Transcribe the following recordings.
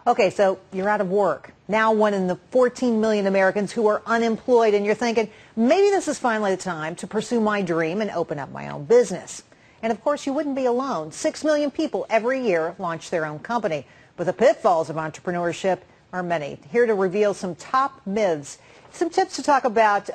Okay, so you're out of work. Now one in the 14 million Americans who are unemployed, and you're thinking, maybe this is finally the time to pursue my dream and open up my own business. And of course, you wouldn't be alone. 6 million people every year launch their own company. But the pitfalls of entrepreneurship are many. Here to reveal some top myths, some tips to talk about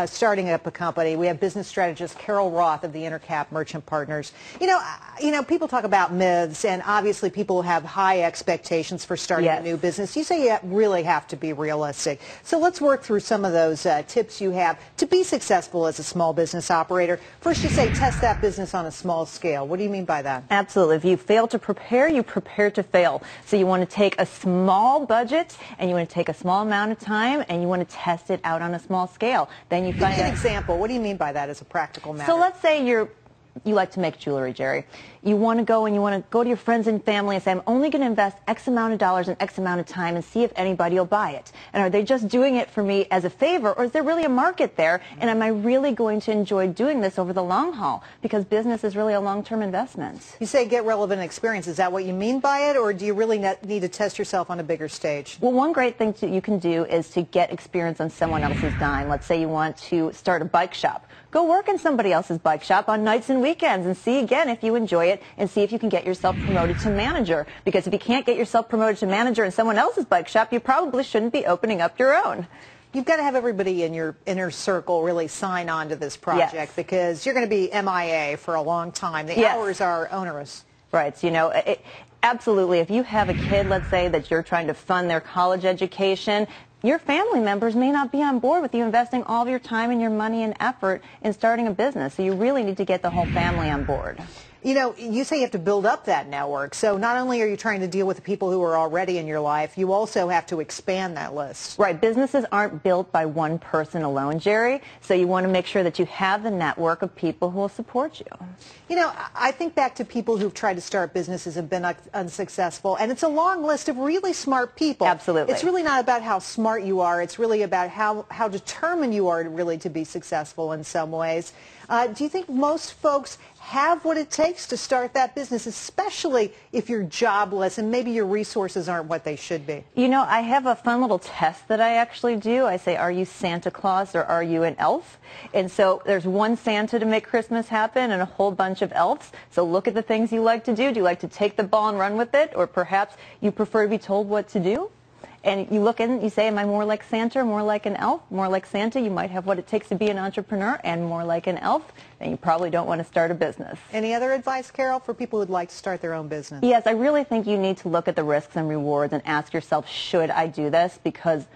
starting up a company. We have business strategist Carol Roth of the Intercap Merchant Partners. You know, people talk about myths, and obviously people have high expectations for starting a new business. You say you really have to be realistic. So let's work through some of those tips you have to be successful as a small business operator. First, you say test that business on a small scale. What do you mean by that? Absolutely. If you fail to prepare, you prepare to fail. So you want to take a small budget, and you want to take a small amount of time, and you want to test it out on a small scale. Then you find Give me an example. What do you mean by that as a practical matter? So let's say you like to make jewelry, Gerri. You want to go to your friends and family and say, I'm only going to invest X amount of dollars and X amount of time and see if anybody will buy it. And are they just doing it for me as a favor, or is there really a market there? And am I really going to enjoy doing this over the long haul? Because business is really a long-term investment. You say get relevant experience. Is that what you mean by it, or do you really need to test yourself on a bigger stage? Well, one great thing you can do is to get experience on someone else's dime. Let's say you want to start a bike shop. Go work in somebody else's bike shop on nights and weekends and see again if you enjoy it, and see if you can get yourself promoted to manager. Because if you can't get yourself promoted to manager in someone else's bike shop, you probably shouldn't be opening up your own. You've got to have everybody in your inner circle really sign on to this project, because you're going to be MIA for a long time. The hours are onerous. Right. So, you know, absolutely. If you have a kid, let's say, that you're trying to fund their college education, your family members may not be on board with you investing all of your time and your money and effort in starting a business. So you really need to get the whole family on board. You know, you say you have to build up that network. So not only are you trying to deal with the people who are already in your life, you also have to expand that list. Right. Businesses aren't built by one person alone, Gerri. So you want to make sure that you have the network of people who will support you. You know, I think back to people who've tried to start businesses and been unsuccessful, and it's a long list of really smart people. Absolutely. It's really not about how smart you are. It's really about how determined you are really to be successful in some ways. Do you think most folks have what it takes to start that business, especially if you're jobless and maybe your resources aren't what they should be? You know, I have a fun little test that I actually do. I say, are you Santa Claus or are you an elf? And so there's one Santa to make Christmas happen and a whole bunch of elves. So look at the things you like to do. Do you like to take the ball and run with it, or perhaps you prefer to be told what to do? And you look in, you say, am I more like Santa or more like an elf? More like Santa, you might have what it takes to be an entrepreneur, and more like an elf, then you probably don't want to start a business. Any other advice, Carol, for people who'd like to start their own business? Yes, I really think you need to look at the risks and rewards and ask yourself, should I do this? Because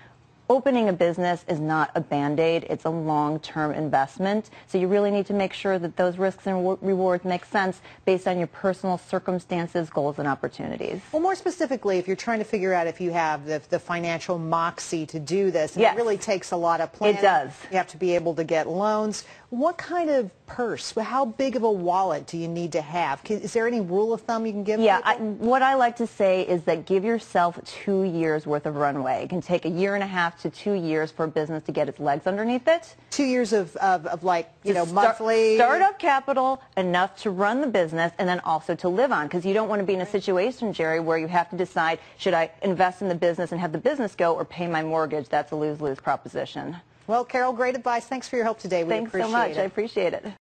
opening a business is not a Band-Aid. It's a long-term investment. So you really need to make sure that those risks and rewards make sense based on your personal circumstances, goals, and opportunities. Well, more specifically, if you're trying to figure out if you have the financial moxie to do this, it really takes a lot of planning. It does. You have to be able to get loans. What kind of purse, how big of a wallet do you need to have? Is there any rule of thumb you can give people? What I like to say is that give yourself 2 years worth of runway. It can take 1.5 years to 2 years for a business to get its legs underneath it. 2 years of like, you know, monthly? Startup capital, enough to run the business, and then also to live on. Because you don't want to be in a situation, Gerri, where you have to decide, should I invest in the business and have the business go, or pay my mortgage? That's a lose-lose proposition. Well, Carol, great advice. Thanks for your help today. We appreciate it. Thanks so much. I appreciate it.